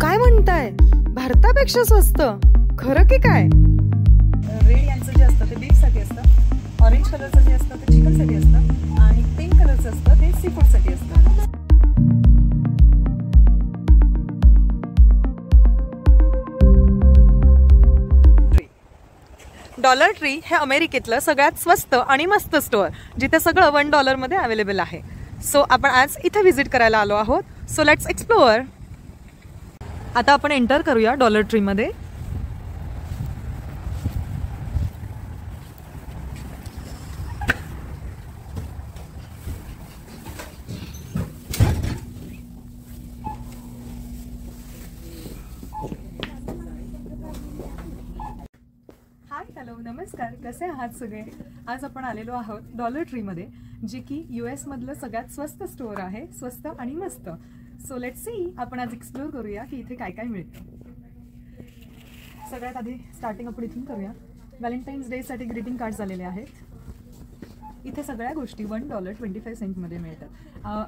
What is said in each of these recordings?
काय म्हणताय? भारतापेक्षा स्वस्त? खरं की काय? रेड यांचं जे असतं ते बीफसाठी असतं, ऑरेंज कलरचं जे असतं ते चिकनसाठी असतं आणि पिंक कलरचं असतं ते सी फूडसाठी असतं. डॉलर ट्री हे अमेरिकेतलं सगळ्यात स्वस्त आणि मस्त स्टोअर, जिथे सगळं $1 अवेलेबल आहे. सो आपण आज इथे व्हिजिट करायला आलो आहोत. So let's explore. आता आपण एंटर करूया डॉलर ट्री मध्ये. हॅलो, नमस्कार. कसे आहात सगळे? आज आपण आलेलो आहोत डॉलर ट्री मध्ये, जे की US मधलं सगळ्यात स्वस्त स्टोअर आहे, स्वस्त आणि मस्त. सो लेट्स सी, आपण आज एक्सप्लोर करूया की इथे काय काय मिळतं. सगळ्यात आधी स्टार्टिंग आपण इथून करूया. व्हॅलेंटाईन्स डे साठी ग्रीटिंग कार्ड्स आलेले आहेत. इथे सगळ्या गोष्टी $1.25 मध्ये मिळतात.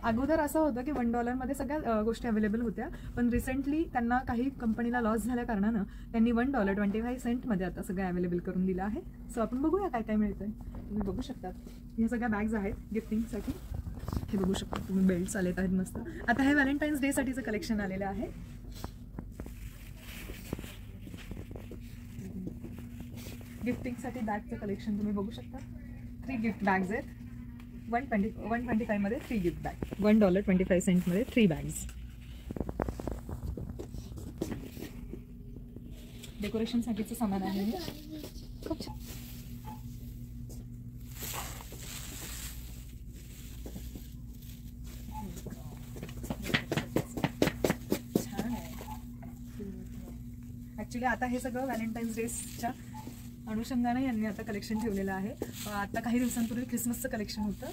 अगोदर असं होतं की $1 मध्ये सगळ्या गोष्टी अवेलेबल होत्या, पण रिसेंटली त्यांना काही कंपनीला लॉस झाल्या कारणानं त्यांनी $1.25 मध्ये आता सगळं अवेलेबल करून दिलं आहे. सो आपण बघूया काय काय मिळतंय. तुम्ही बघू शकता ह्या सगळ्या बॅग्स आहेत गिफ्टिंगसाठी. हे बघू शकता तुम्ही, बेल्ट्स आलेत आहेत मस्त. आता हे व्हॅलेंटाईन्स डे साठीचं कलेक्शन आलेलं आहे. गिफ्टिंगसाठी बॅगचं कलेक्शन तुम्ही बघू शकता. 3 गिफ्ट बॅग्स आहेत. 125 मध्ये 3 गिफ्ट बॅग. $1.25 मध्ये 3 बॅग्स. डेकोरेशनसाठीचं सामान आहे हे. खूप छान. ऍक्च्युली आता हे सगळं व्हॅलेंटाईन्स डेच्या अनुषंगाने यांनी आता कलेक्शन ठेवलेलं आहे. आता काही दिवसांपूर्वी क्रिसमसचं कलेक्शन होतं.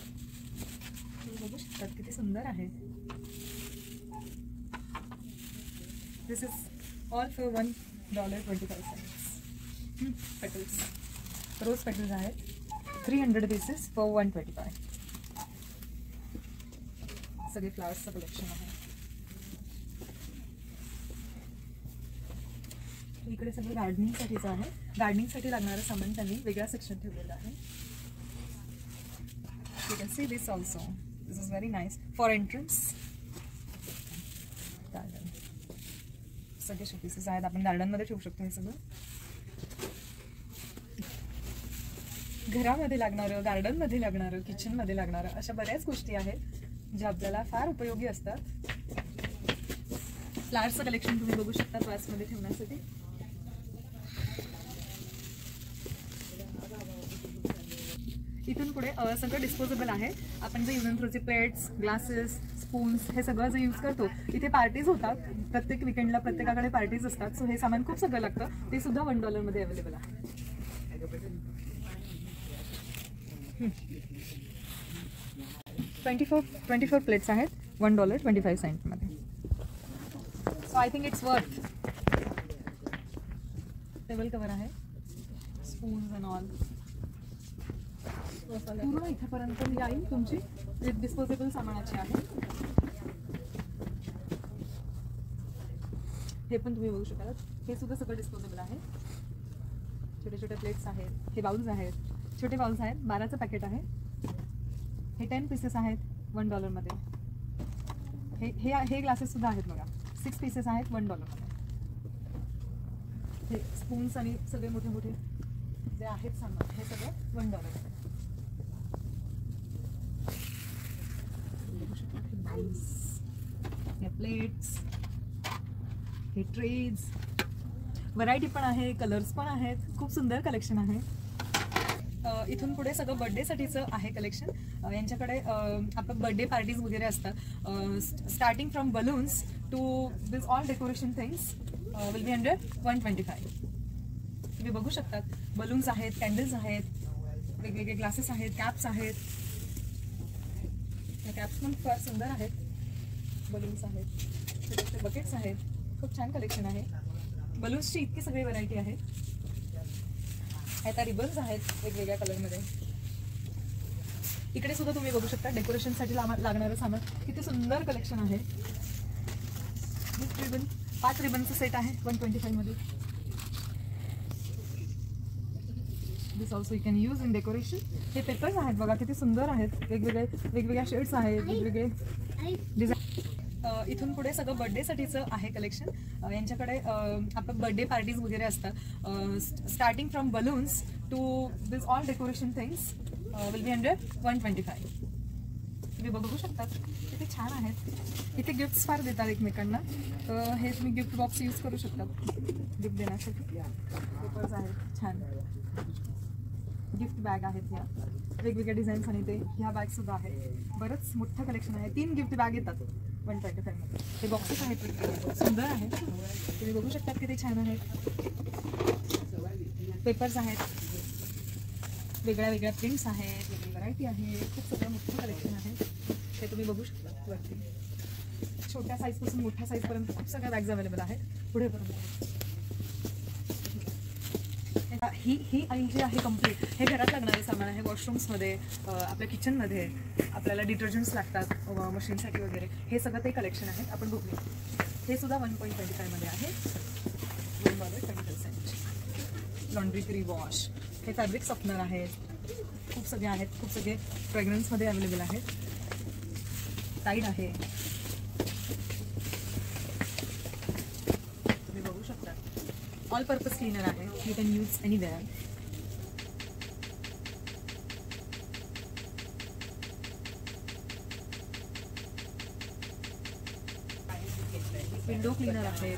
तुम्ही बघू शकतात किती सुंदर आहे. This is all for $1.25. Petals, rose petals आहेत. 300 पीसेस फॉर $1.25. सगळे फ्लावर्सचं कलेक्शन आहे. इकडे सगळं गार्डनिंगसाठीचं आहे. गार्डनिंगसाठी लागणारं सामान त्यांनी वेगळा सेक्शन ठेवलेलं आहे. You can see this also. This is very nice for entrance. Garden सगळे शोपीसेस आहेत. आपण गार्डनमध्ये ठेवू शकतो हे सगळं. घरामध्ये लागणारं, गार्डनमध्ये लागणारं, किचनमध्ये लागणारं अशा बऱ्याच गोष्टी आहेत ज्या आपल्याला फार उपयोगी असतात. फ्लावर्सचं कलेक्शन तुम्ही बघू शकता वासमध्ये ठेवण्यासाठी. इथून पुढे सगळं डिस्पोजेबल आहे. आपण जे यूज अँड थ्रोचे प्लेट्स, ग्लासेस, स्पून्स हे सगळं जे यूज करतो. इथे पार्टीज होतात. प्रत्येक विकेंडला प्रत्येकाकडे पार्टीज असतात. सो हे सामान खूप सगळं लागतं. ते सुद्धा $1 मध्ये अवेलेबल आहे. 24 प्लेट्स आहेत $1.25 मध्ये. So I think it's worth. Table cover आहे, स्पून्स अँड ऑल. पूर्ण इथेपर्यंत येईल तुमची डिस्पोजेबल सामानाची आहे. हे पण तुम्ही बघू शकाल. हे सुद्धा सगळं डिस्पोजेबल आहे. छोटे छोटे प्लेट्स आहेत. हे बाउल्स आहेत, छोटे बाउल्स आहेत. 12चं पॅकेट आहे. हे 10 पीसेस आहेत $1 मध्ये. हे ग्लासेस सुद्धा आहेत बघा. 6 पीसेस आहेत $1 मध्ये. हे स्पून्स आणि सगळे मोठे मोठे जे आहेत सामान हे सगळं $1 मध्ये. हे प्लेट्स, हे ट्रेज, व्हरायटी पण आहे, कलर्स पण आहेत. खूप सुंदर कलेक्शन आहे. इथून पुढे सगळं बर्थडेसाठीचं आहे कलेक्शन. यांच्याकडे आपण बर्थडे पार्टीज वगैरे असतात. Starting from balloons to this all decoration things will be under $125. तुम्ही बघू शकतात. बलून्स आहेत, कॅन्डल्स आहेत, वेगवेगळे ग्लासेस आहेत, कॅप्स आहेत. कॅप्स पण फार सुंदर आहेत. बलून्स आहेत, छोटे छोटे बकेट्स आहेत. खूप छान कलेक्शन आहे. बलून्सची इतकी सगळी व्हरायटी आहे. आता रिबन्स आहेत वेगवेगळ्या कलरमध्ये. इकडे सुद्धा तुम्ही बघू शकता डेकोरेशनसाठी लागणारं सामान. किती सुंदर कलेक्शन आहे. 5 रिबनचं सेट आहे 125 मध्ये. This also you can use in decoration. हे पेपर्स आहेत बघा किती सुंदर आहेत, वेगवेगळ्या शेड्स आहेत, वेगवेगळे डिझाईन. इथून पुढे सगळं बर्थडेसाठीचं आहे कलेक्शन. यांच्याकडे आपण बर्थडे पार्टीज वगैरे असतात. Starting from balloons to this all decoration things will be under 125. तुम्ही बघू शकतात किती छान आहेत. इथे गिफ्ट्स फार देतात एकमेकांना, तर हे तुम्ही गिफ्ट बॉक्स यूज करू शकतात गिफ्ट देण्यासाठी. पेपर्स आहेत छान, गिफ्ट बॅग आहेत ह्या वेगवेगळ्या डिझाईन्स आणि ते ह्या बॅग सुद्धा आहेत. बरंच मोठं कलेक्शन आहे. 3 गिफ्ट बॅग येतात 125 मध्ये. हे बॉक्सेस आहेत सुंदर आहेत, तुम्ही बघू शकतात किती छान आहेत. पेपर्स आहेत, वेगळ्या प्रिंट्स आहेत, वेगळी व्हरायटी आहे, खूप सगळं मोठं कलेक्शन आहे. हे तुम्ही बघू शकता वरती. छोट्या साईजपासून मोठ्या साईजपर्यंत खूप सगळ्या बॅग्स अवेलेबल आहेत पुढेपर्यंत. ही आई जी आहे कम्प्लीट, हे घरात लागणारे सामान आहे. वॉशरूम्समध्ये, आपल्या किचनमध्ये आपल्याला डिटर्जंट्स लागतात मशीनसाठी वगैरे, हे सगळं ते कलेक्शन आहेत. आपण बघूया. हे सुद्धा 1.25 मध्ये आहे. $1.25. Laundry free wash. हे फॅब्रिक सॉफ्टनर आहेत, खूप सगळे आहेत. खूप सगळे फ्रेग्रन्समध्ये अवेलेबल आहेत. टाईड आहे, तुम्ही बघू शकता. ऑल पर्पज क्लीनर आहे, you can use anywhere. Window cleaner आहे,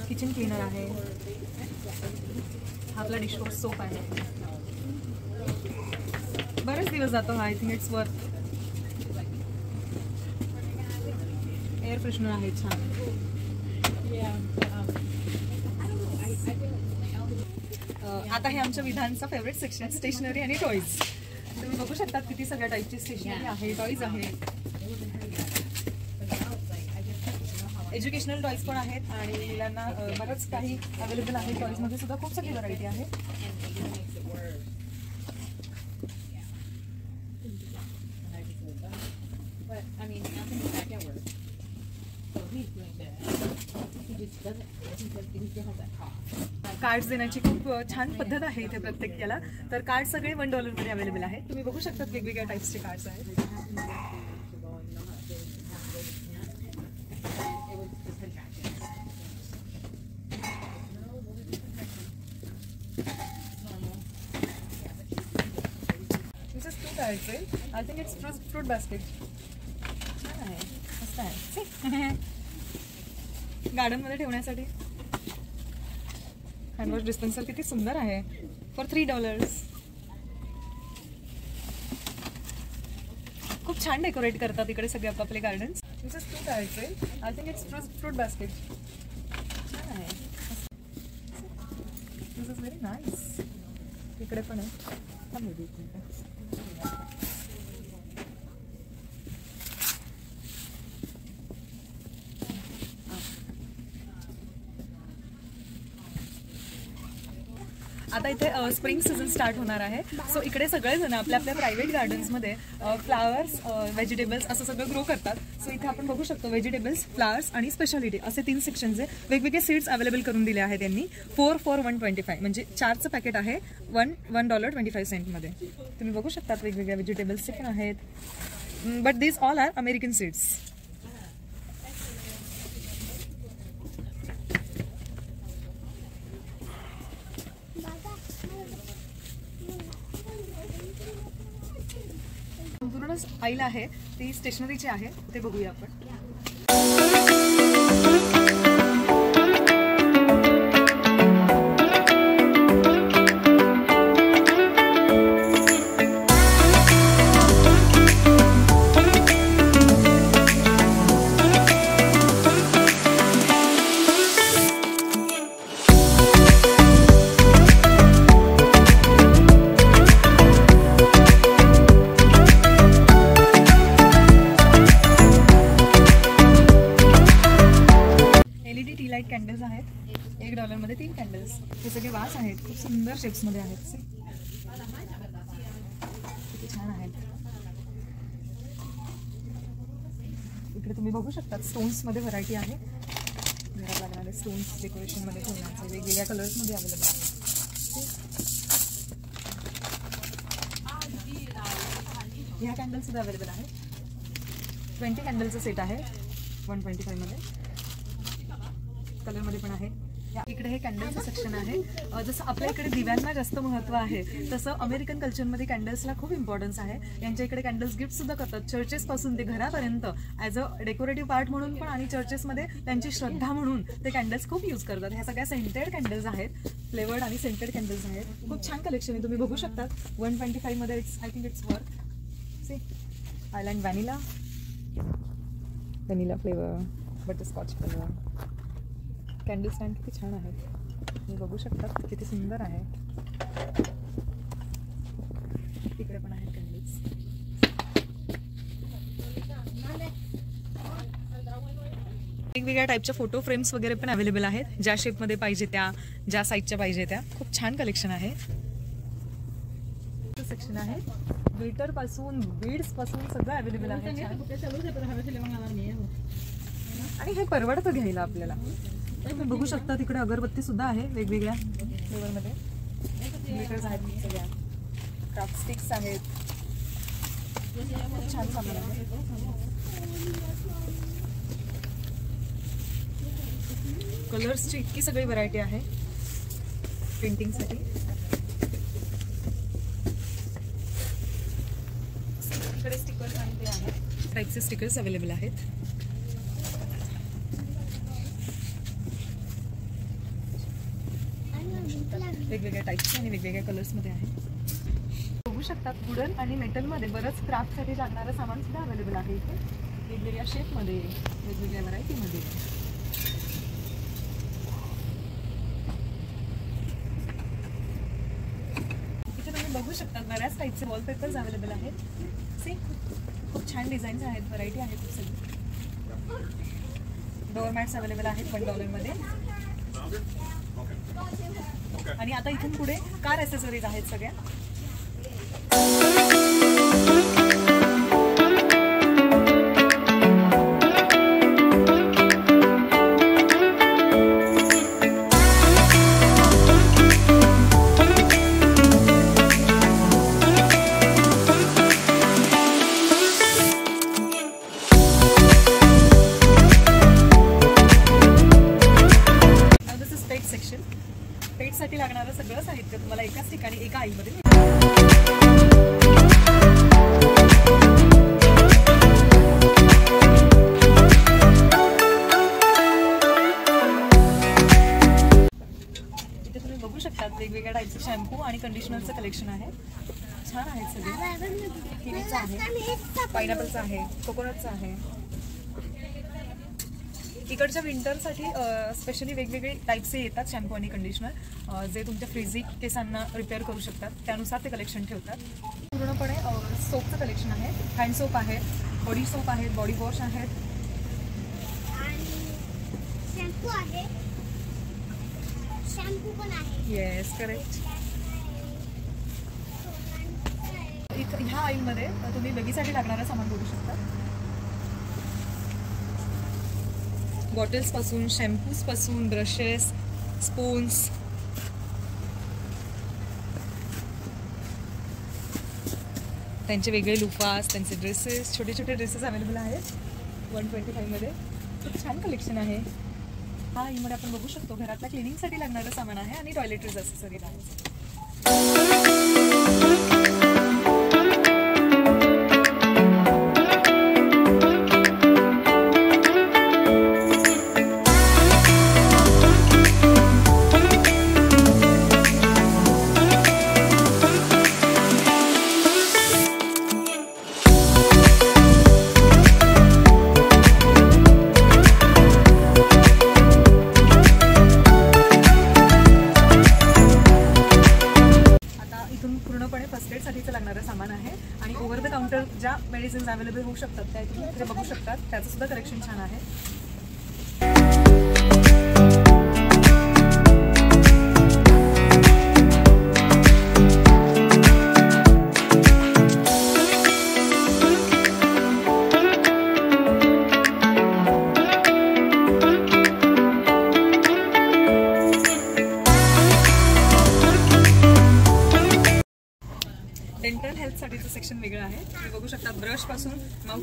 किचन क्लीनर आहे. हा आपला डिशवॉश सोप आहे. बरेच दिवस जातो हा. I think it's worth. Air freshener आहे छान. आता हे आमच्या विधानचा फेवरेट सेक्शन, स्टेशनरी आणि टॉईज. तुम्ही बघू शकतात किती सगळ्या टाईपची स्टेशनरी आहे, टॉईज आहे. एज्युकेशनल टॉईज पण आहेत आणि मुलांना बरंच काही अवेलेबल आहे. टॉईजमध्ये सुद्धा खूप सगळी व्हरायटी आहे. कार्ड्स देण्याची खूप छान पद्धत आहे इथे प्रत्येक याला. तर कार्ड सगळे $1 मध्ये अवेलेबल आहेत. तुम्ही बघू शकता वेगवेगळ्या टाईप्सचे कार्ड्स आहेत. I think it's fruit basket. छान आहे, मस्त आहे. गार्डनमध्ये ठेवण्यासाठी. हँडवॉश डिस्पेन्सर किती सुंदर आहे फॉर $3. खूप छान डेकोरेट करतात इकडे सगळे आपापले gardens. This is fruit I think it's fruit basket. छान आहे, दिस इज व्हेरी नाईस. इकडे पण आहे. आता इथे स्प्रिंग सीझन स्टार्ट होणार आहे. सो इकडे सगळेजण आपल्या आपल्या प्रायव्हेट गार्डन्समध्ये फ्लावर्स, व्हेजिटेबल्स असं सगळं ग्रो करतात. सो इथे आपण बघू शकतो व्हेजिटेबल्स, फ्लावर्स आणि स्पेशालिटी असे 3 सेक्शन्स आहे. वेगवेगळे सीड्स अवेलेबल करून दिले आहेत त्यांनी. 4 for $1.25 म्हणजे 4चं पॅकेट आहे $1.25 मध्ये. तुम्ही बघू शकतात वेगवेगळ्या व्हेजिटेबल्सचे पण आहेत. But this all are American seeds. पूर्ण आईल आहे ती स्टेशनरीची आहे, ते बघूया आपण. कॅन्डल्स आहेत $1 मध्ये 3 कॅन्डल्स. हे सगळे वास आहेत, खूप सुंदर शेप्स मध्ये आहेत. किती छान आहेत. इकडे तुम्ही बघू शकता स्टोन्समध्ये व्हरायटी आहे. घरात लागणारे स्टोन्स डेकोरेशनमध्ये ठेवण्याचे वेगवेगळ्या कलर्समध्ये अवेलेबल आहे. ह्या कॅन्डल सुद्धा अवेलेबल आहे. 20 कॅन्डलचा सेट आहे 125 मध्ये. कलरमध्ये पण आहे. इकडे हे कॅन्डलचं सेक्शन आहे. जसं आपल्या इकडे दिव्यांना जास्त महत्त्व आहे तसं अमेरिकन कल्चरमध्ये कॅन्डल्सला खूप इम्पॉर्टन्स आहे. यांच्या इकडे कॅन्डल्स गिफ्ट सुद्धा करतात, चर्चेसपासून ते घरापर्यंत ॲज अ डेकोरेटिव्ह पार्ट म्हणून पण आणि चर्चेसमध्ये त्यांची श्रद्धा म्हणून ते कॅन्डल्स खूप यूज करतात. ह्या सगळ्या सेंटेड कॅन्डल्स आहेत, फ्लेवर्ड आणि सेंटेड कॅन्डल्स आहेत. खूप छान कलेक्शन आहे, तुम्ही बघू शकता. 125 मध्ये I think it's worth. Sea island vanilla flavour, butterscotch colour. Candle stand किती छान आहे, तुम्ही बघू शकता किती सुंदर आहे. इकडे पण आहेत कॅन्डल्स. वेगवेगळ्या टाईपच्या फोटो फ्रेम्स वगैरे पण अवेलेबल आहेत, ज्या शेपमध्ये पाहिजे त्या, ज्या साईजच्या पाहिजे त्या. खूप छान कलेक्शन आहे. सेक्शन आहे ग्लिटर पासून बीड्स पासून सगळं अवेलेबल आहे. आणि हे परवडतं घ्यायला आपल्याला. तुम्ही बघू शकता तिकडे अगरबत्ती सुद्धा आहे वेगवेगळ्या फ्लेवरमध्ये. ग्लिटर्स आहेत, सगळ्या क्राफ्ट स्टिक्स आहेत. खूप छान सामान आहे. कलर्सची इतकी सगळी व्हरायटी आहे पेंटिंगसाठी. इकडे स्टिकर्स आणि ते आहेत, टाईपचे स्टिकर्स अवेलेबल आहेत. वेगवेगळ्या टाईप्सचे आणि वेगवेगळ्या कलर्समध्ये आहे. बघू शकतात वुडन आणि मेटलमध्ये बरंच क्राफ्टसाठी लागणारं सामान सुद्धा अवेलेबल आहे इथे, वेगवेगळ्या शेपमध्ये, वेगवेगळ्या व्हरायटीमध्ये. इथे तुम्ही बघू शकता बऱ्याच टाईपचे वॉलपेपर्स अवेलेबल आहेत. सी खूप छान डिझाईन्स आहेत, व्हरायटी आहे खूप सगळी. डोअर मॅट्स अवेलेबल आहेत $1 मध्ये. आणि आता इथून पुढे कार ॲसेसरीज आहेत सगळ्या. सेक्शन पेटसाठी लागणारं सगळं साहित्य तुम्हाला एकाच ठिकाणी एका आईमध्ये इथे तुम्ही बघू शकता वेगवेगळ्या टाईपचं शॅम्पू आणि कंडिशनरचं कलेक्शन आहे. छान आहेत सगळे. किवीचं आहे, पायनॅपलचं आहे, कोकोनटचं आहे. इकडच्या विंटरसाठी स्पेशली वेगवेगळे टाईपचे येतात शॅम्पू आणि कंडिशनर, जे तुमच्या फ्रीझी केसांना रिपेअर करू शकतात, त्यानुसार ते कलेक्शन ठेवतात. पूर्णपणे सोपचं कलेक्शन आहे. हँड सोप आहे, बॉडी सोप आहेत, बॉडी वॉश आहेत, शॅम्पू आहे, शॅम्पू पण आहे. Yes correct. ह्या आईमध्ये तुम्ही बेबीसाठी लागणारं सामान बघू शकता. बॉटल्स पासून, शॅम्पूज पासून, ब्रशेस, स्पून्स. त्यांचे वेगळे लुफास, त्यांचे ड्रेसेस, छोटे छोटे ड्रेसेस अवेलेबल आहेत 125 मध्ये. खूप छान कलेक्शन आहे. हा आईमध्ये आपण बघू शकतो घरातल्या क्लिनिंगसाठी लागणारं सामान आहे आणि टॉयलेटरीज ॲसेसरीज आहे. पूर्णपणे फर्स्ट एड साठीचं लागणारं सामान आहे आणि ओव्हर द काउंटर ज्या मेडिसिन्स अवेलेबल होऊ शकतात त्या तुम्ही बघू शकतात. त्याचं सुद्धा कलेक्शन छान आहे.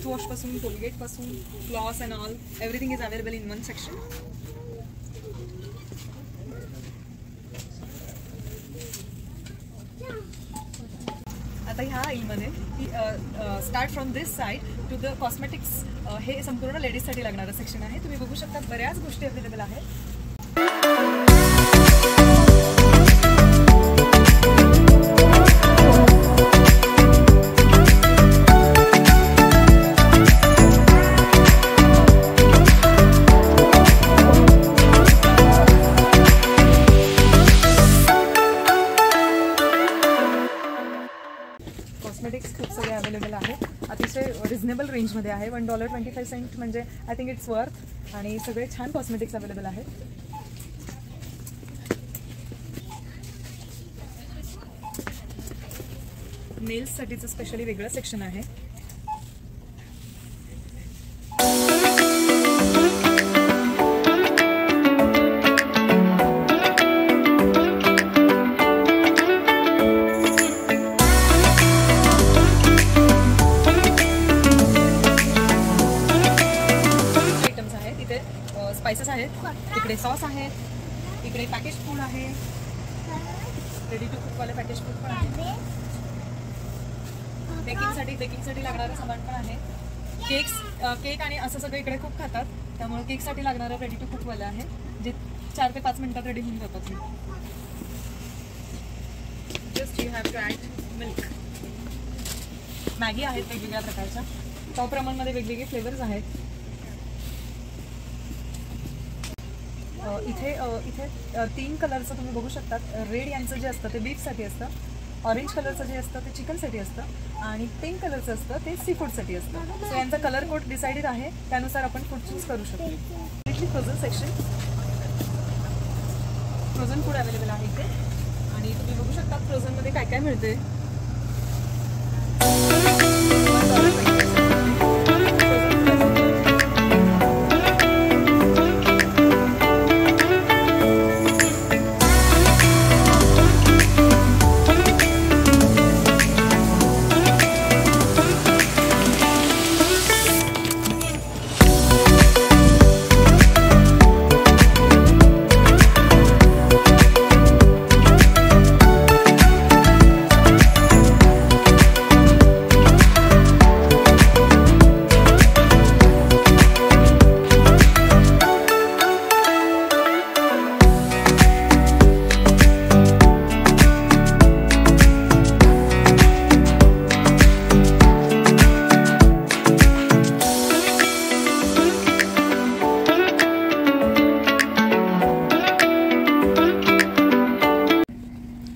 माउथवॉशपासून कोलगेटपासून floss and all everything is available in one section. आता ह्या आईलमध्ये start from this side to the cosmetics हे संपूर्ण लेडीजसाठी लागणारं सेक्शन आहे. तुम्ही बघू शकता बऱ्याच गोष्टी अवेलेबल आहेत. कॉस्मेटिक्स खूप सगळे अवेलेबल आहेत. अतिशय रिझनेबल रेंजमध्ये आहे. $1.25 म्हणजे आय थिंक इट्स वर्थ. आणि सगळे छान कॉस्मेटिक्स अवेलेबल आहेत. नेल्ससाठीचं स्पेशली वेगळं सेक्शन आहे. स्पाइसेस आहेत, इकडे सॉस आहेत, इकडे पॅकेज फूड आहे, रेडी टू कुक वाले पॅकेज फूड पण आहे. बेकिंगसाठी लागणारं सामान पण आहे. केक आणि असं सगळं इकडे खूप खातात, त्यामुळे केकसाठी लागणारं रेडी टू कुक वालं आहे जे 4 ते 5 मिनिटात रेडी होऊन जातात. Just you have to add milk. Maggi आहेत वेगवेगळ्या प्रकारच्या, टॉप प्रमाणमध्ये वेगवेगळे फ्लेवर्स आहेत. इथे 3 कलरचं तुम्ही बघू शकता. रेड यांचं जे असतं ते बीफसाठी असतं, ऑरेंज कलरचं जे असतं ते चिकनसाठी असतं आणि पिंक कलरचं असतं ते सी फूडसाठी असतं. सो यांचा कलर कोड डिसाइडेड आहे, त्यानुसार आपण फूड चूज करू शकतो. इथली frozen section, frozen food available आहे इथे आणि तुम्ही बघू शकता फ्रोझनमध्ये काय काय मिळते.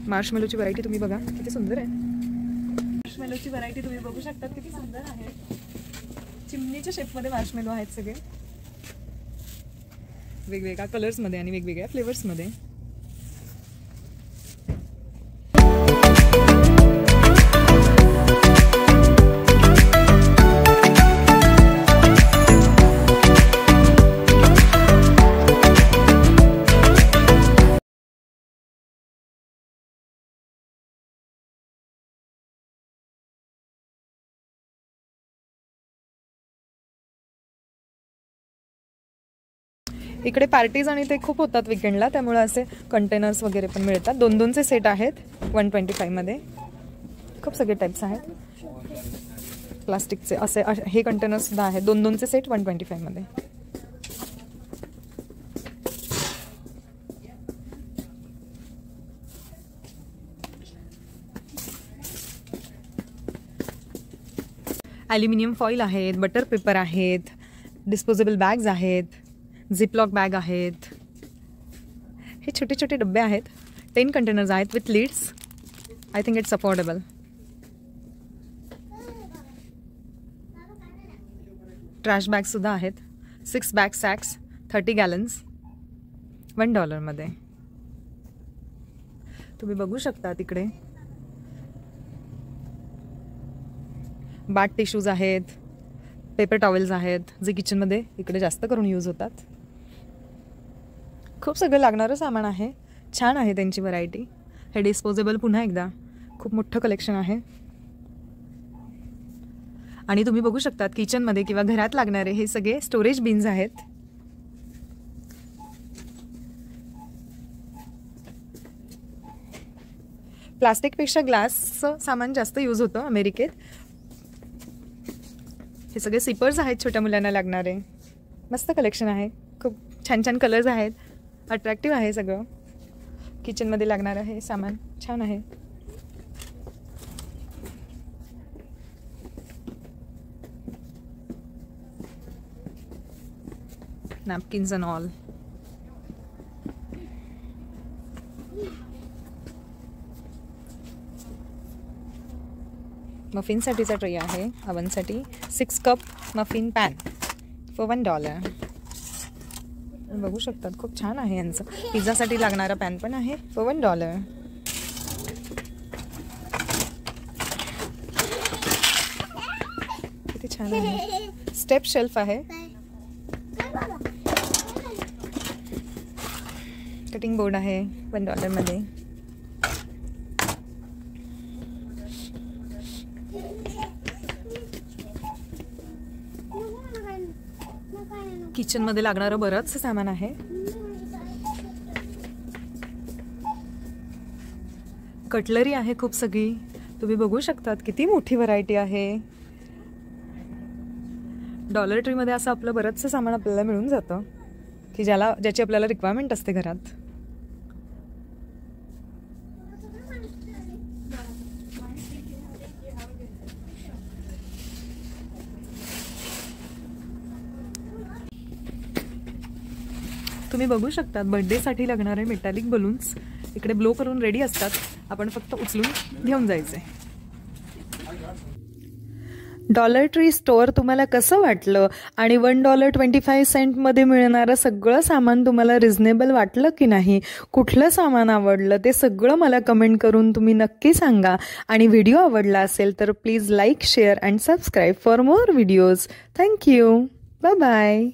मार्शमेलोची व्हरायटी तुम्ही बघा किती सुंदर आहे. मार्शमेलोची व्हरायटी तुम्ही बघू शकता किती सुंदर आहे. चिमणीच्या शेपमध्ये मार्शमेलो आहेत सगळे वेगवेगळ्या कलर्समध्ये आणि वेगवेगळ्या फ्लेवर्समध्ये. इकडे पार्टीज आणि ते खूप होतात विकेंडला, त्यामुळे असे कंटेनर्स वगैरे पण मिळतात. 2-2चे सेट आहेत 125 मध्ये. खूप सगळे टाइप्स आहेत प्लास्टिकचे. असे हे कंटेनर्स सुद्धा आहेत 2-2चे सेट 125 मध्ये. ॲल्युमिनियम फॉईल आहेत, बटर पेपर आहेत, डिस्पोजेबल बॅग्स आहेत, झिपलॉक बॅग आहेत. हे छोटे छोटे डबे आहेत. 10 कंटेनर्स आहेत with lids. I think it's affordable. Trash बॅगसुद्धा आहेत. 6 बॅग सॅक्स 30 गॅलन्स $1 मध्ये. तुम्ही बघू शकता तिकडे बाथ टिश्यूज आहेत, पेपर टॉवेल्स आहेत जे किचनमध्ये इकडे जास्त करून यूज होतात. खूप सगळं लागणारं सामान आहे. छान आहे त्यांची व्हरायटी. हे डिस्पोजेबल पुन्हा एकदा खूप मोठं कलेक्शन आहे. आणि तुम्ही बघू शकतात किचनमध्ये किंवा घरात लागणारे हे सगळे स्टोरेज बिन्स आहेत. प्लास्टिकपेक्षा ग्लासचं सामान जास्त यूज होतं अमेरिकेत. हे सगळे सिपर्स आहेत छोट्या मुलांना लागणारे. मस्त कलेक्शन आहे, खूप छान छान कलर्स आहेत, अट्रॅक्टिव्ह आहे सगळं. किचनमध्ये लागणारं हे सामान छान आहे. Napkins and all. मफिनसाठीचा ट्रे आहे, अवनसाठी. 6 कप मफिन पॅन फॉर $1. बघू शकतात खूप छान आहे यांचं. पिझ्झासाठी लागणारा पॅन पण आहे फॉर $1. किती छान आहे. स्टेप शेल्फ आहे. कटिंग बोर्ड आहे $1 मध्ये. किचनमध्ये लागणारं बरंच सामान आहे. कटलरी आहे खूप सगळी. तुम्ही बघू शकतात किती मोठी व्हरायटी आहे. डॉलर ट्रीमध्ये असं आपलं बरंचसं सामान आपल्याला मिळून जातं की ज्याची आपल्याला रिक्वायरमेंट असते घरात. तुम्ही बघू शकता बर्थडेसाठी लागणारे मेटॅलिक बलून्स इकडे ब्लो करून रेडी असतात. आपण फक्त उचलून घेऊन जायचे. डॉलर ट्री स्टोअर तुम्हाला कसं वाटलं आणि $1.25 मध्ये मिळणारं सगळं सामान तुम्हाला रिझनेबल वाटलं की नाही, कुठलं सामान आवडलं ते सगळं मला कमेंट करून तुम्ही नक्की सांगा. आणि व्हिडिओ आवडला असेल तर please like, share and subscribe for more videos. Thank you. Bye bye.